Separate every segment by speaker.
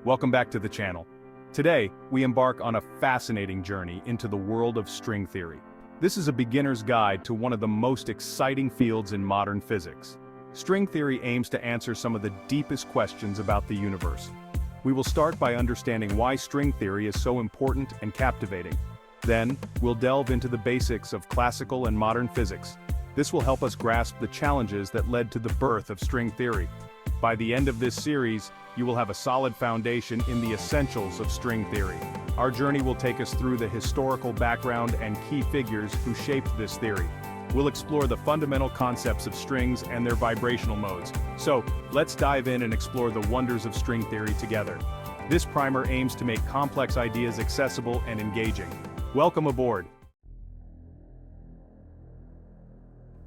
Speaker 1: welcome back to the channel. Today, we embark on a fascinating journey into the world of string theory. This is a beginner's guide to one of the most exciting fields in modern physics. String theory aims to answer some of the deepest questions about the universe. We will start by understanding why string theory is so important and captivating. Then, we'll delve into the basics of classical and modern physics. This will help us grasp the challenges that led to the birth of string theory. By the end of this series, you will have a solid foundation in the essentials of string theory. Our journey will take us through the historical background and key figures who shaped this theory. We'll explore the fundamental concepts of strings and their vibrational modes. So, let's dive in and explore the wonders of string theory together. This primer aims to make complex ideas accessible and engaging. Welcome aboard!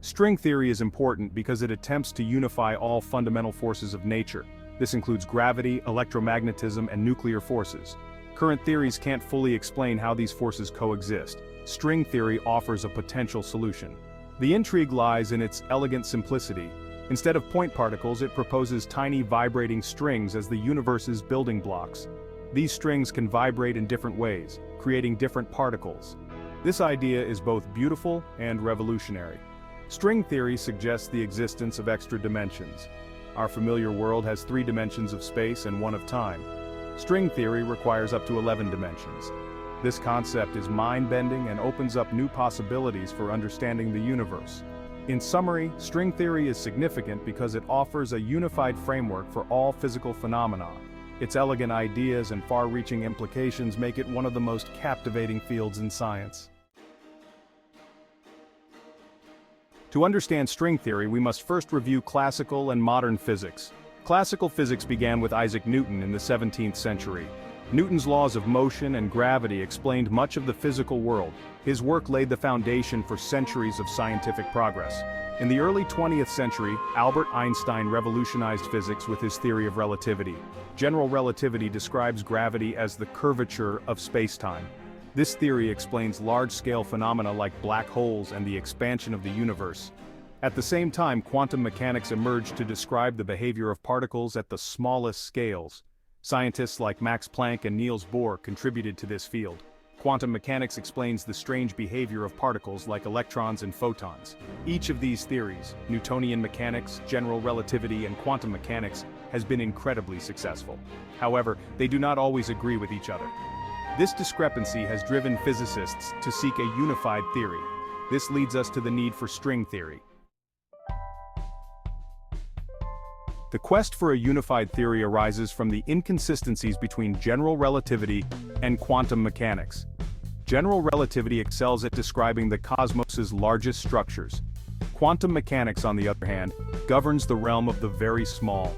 Speaker 1: String theory is important because it attempts to unify all fundamental forces of nature. This includes gravity, electromagnetism, and nuclear forces. Current theories can't fully explain how these forces coexist. String theory offers a potential solution. The intrigue lies in its elegant simplicity. Instead of point particles, it proposes tiny vibrating strings as the universe's building blocks. These strings can vibrate in different ways, creating different particles. This idea is both beautiful and revolutionary. String theory suggests the existence of extra dimensions. Our familiar world has 3 dimensions of space and 1 of time. String theory requires up to 11 dimensions. This concept is mind-bending and opens up new possibilities for understanding the universe. In summary, string theory is significant because it offers a unified framework for all physical phenomena. Its elegant ideas and far-reaching implications make it one of the most captivating fields in science. To understand string theory, we must first review classical and modern physics. Classical physics began with Isaac Newton in the 17th century. Newton's laws of motion and gravity explained much of the physical world. His work laid the foundation for centuries of scientific progress. In the early 20th century, Albert Einstein revolutionized physics with his theory of relativity. General relativity describes gravity as the curvature of space-time. This theory explains large-scale phenomena like black holes and the expansion of the universe. At the same time, quantum mechanics emerged to describe the behavior of particles at the smallest scales. Scientists like Max Planck and Niels Bohr contributed to this field. Quantum mechanics explains the strange behavior of particles like electrons and photons. Each of these theories, Newtonian mechanics, general relativity, and quantum mechanics, has been incredibly successful. However, they do not always agree with each other. This discrepancy has driven physicists to seek a unified theory. This leads us to the need for string theory. The quest for a unified theory arises from the inconsistencies between general relativity and quantum mechanics. General relativity excels at describing the cosmos's largest structures. Quantum mechanics, on the other hand, governs the realm of the very small.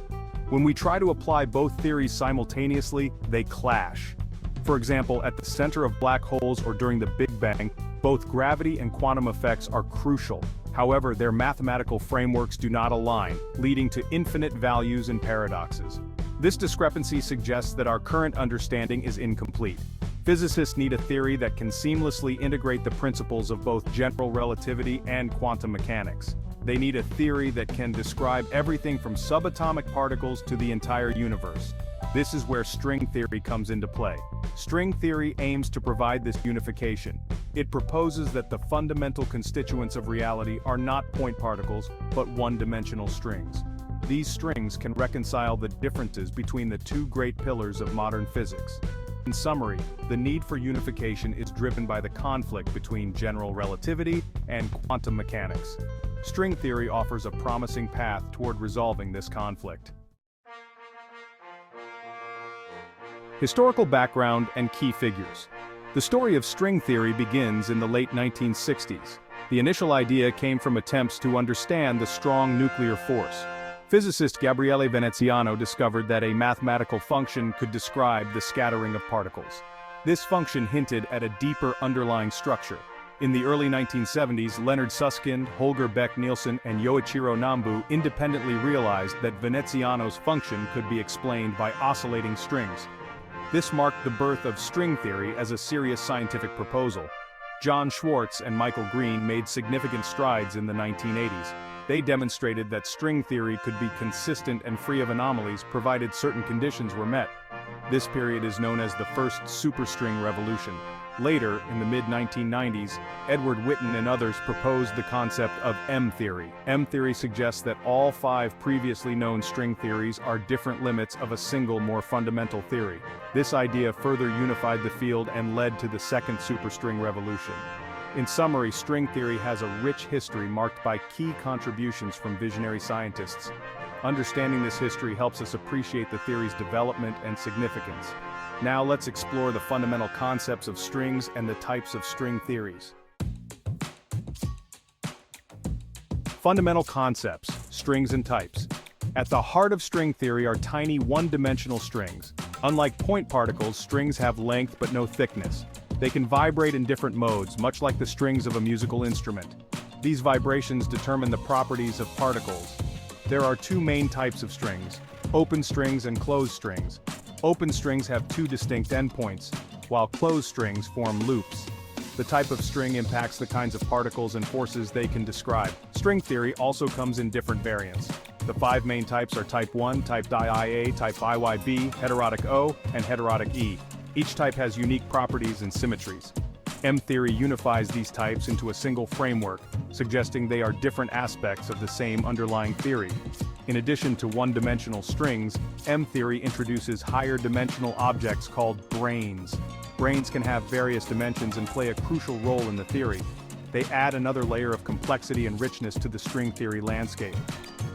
Speaker 1: When we try to apply both theories simultaneously, they clash. For example, at the center of black holes or during the Big Bang, both gravity and quantum effects are crucial. However, their mathematical frameworks do not align, leading to infinite values and paradoxes. This discrepancy suggests that our current understanding is incomplete. Physicists need a theory that can seamlessly integrate the principles of both general relativity and quantum mechanics. They need a theory that can describe everything from subatomic particles to the entire universe. This is where string theory comes into play. String theory aims to provide this unification. It proposes that the fundamental constituents of reality are not point particles, but one-dimensional strings. These strings can reconcile the differences between the 2 great pillars of modern physics. In summary, the need for unification is driven by the conflict between general relativity and quantum mechanics. String theory offers a promising path toward resolving this conflict. Historical background and key figures. The story of string theory begins in the late 1960s. The initial idea came from attempts to understand the strong nuclear force. Physicist Gabriele Veneziano discovered that a mathematical function could describe the scattering of particles. This function hinted at a deeper underlying structure. In the early 1970s, Leonard Susskind, Holger Beck-Nielsen, and Yoichiro Nambu independently realized that Veneziano's function could be explained by oscillating strings. This marked the birth of string theory as a serious scientific proposal. John Schwartz and Michael Green made significant strides in the 1980s. They demonstrated that string theory could be consistent and free of anomalies provided certain conditions were met. This period is known as the first superstring revolution. Later, in the mid-1990s, Edward Witten and others proposed the concept of M-theory. M-theory suggests that all 5 previously known string theories are different limits of a single more fundamental theory. This idea further unified the field and led to the second superstring revolution. In summary, string theory has a rich history marked by key contributions from visionary scientists. Understanding this history helps us appreciate the theory's development and significance. Now let's explore the fundamental concepts of strings and the types of string theories. Fundamental concepts, strings and types. At the heart of string theory are tiny one-dimensional strings. Unlike point particles, strings have length but no thickness. They can vibrate in different modes, much like the strings of a musical instrument. These vibrations determine the properties of particles. There are 2 main types of strings: open strings and closed strings. Open strings have 2 distinct endpoints, while closed strings form loops. The type of string impacts the kinds of particles and forces they can describe. String theory also comes in different variants. The 5 main types are type 1, type IA, type IYB, heterotic O, and heterotic E. Each type has unique properties and symmetries. M-theory unifies these types into a single framework, suggesting they are different aspects of the same underlying theory. In addition to one-dimensional strings, M-theory introduces higher-dimensional objects called branes. Branes can have various dimensions and play a crucial role in the theory. They add another layer of complexity and richness to the string theory landscape.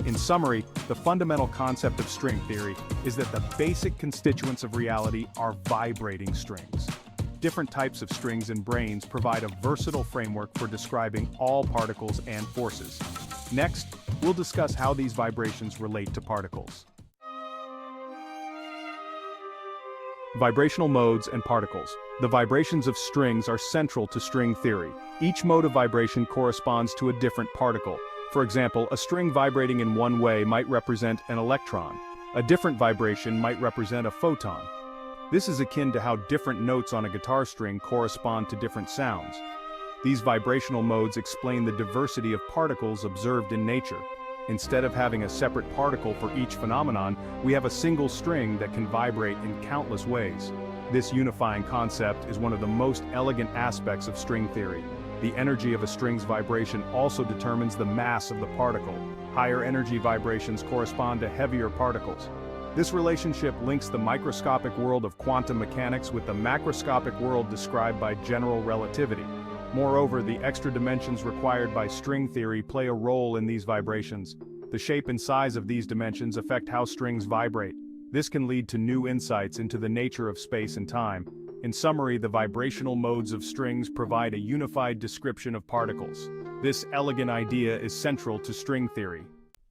Speaker 1: In summary, the fundamental concept of string theory is that the basic constituents of reality are vibrating strings. Different types of strings and branes provide a versatile framework for describing all particles and forces. Next, we'll discuss how these vibrations relate to particles. Vibrational modes and particles. The vibrations of strings are central to string theory. Each mode of vibration corresponds to a different particle. For example, a string vibrating in one way might represent an electron. A different vibration might represent a photon. This is akin to how different notes on a guitar string correspond to different sounds. These vibrational modes explain the diversity of particles observed in nature. Instead of having a separate particle for each phenomenon, we have a single string that can vibrate in countless ways. This unifying concept is one of the most elegant aspects of string theory. The energy of a string's vibration also determines the mass of the particle. Higher energy vibrations correspond to heavier particles. This relationship links the microscopic world of quantum mechanics with the macroscopic world described by general relativity. Moreover, the extra dimensions required by string theory play a role in these vibrations. The shape and size of these dimensions affect how strings vibrate. This can lead to new insights into the nature of space and time. In summary, the vibrational modes of strings provide a unified description of particles. This elegant idea is central to string theory.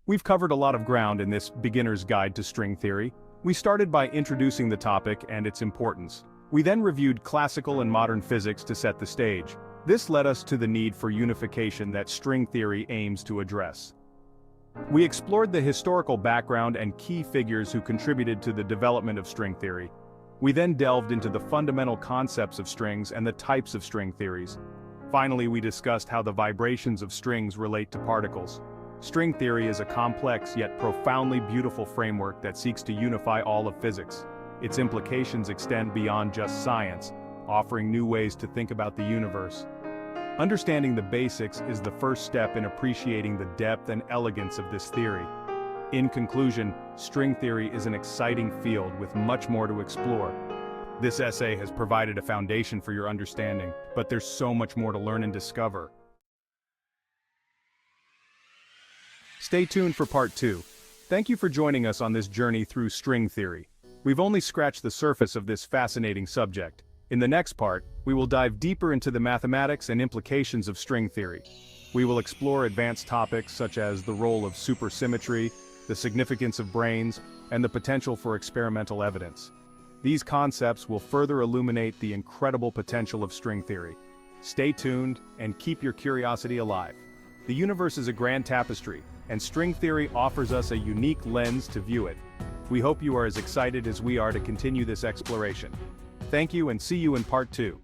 Speaker 1: We've covered a lot of ground in this beginner's guide to string theory. We started by introducing the topic and its importance. We then reviewed classical and modern physics to set the stage. This led us to the need for unification that string theory aims to address. We explored the historical background and key figures who contributed to the development of string theory. We then delved into the fundamental concepts of strings and the types of string theories. Finally, we discussed how the vibrations of strings relate to particles. String theory is a complex yet profoundly beautiful framework that seeks to unify all of physics. Its implications extend beyond just science, offering new ways to think about the universe. Understanding the basics is the first step in appreciating the depth and elegance of this theory. In conclusion, string theory is an exciting field with much more to explore. This essay has provided a foundation for your understanding, but there's so much more to learn and discover. Stay tuned for part 2. Thank you for joining us on this journey through string theory. We've only scratched the surface of this fascinating subject. In the next part, we will dive deeper into the mathematics and implications of string theory. We will explore advanced topics such as the role of supersymmetry, the significance of branes, and the potential for experimental evidence. These concepts will further illuminate the incredible potential of string theory. Stay tuned and keep your curiosity alive. The universe is a grand tapestry, and string theory offers us a unique lens to view it. We hope you are as excited as we are to continue this exploration. Thank you and see you in part 2.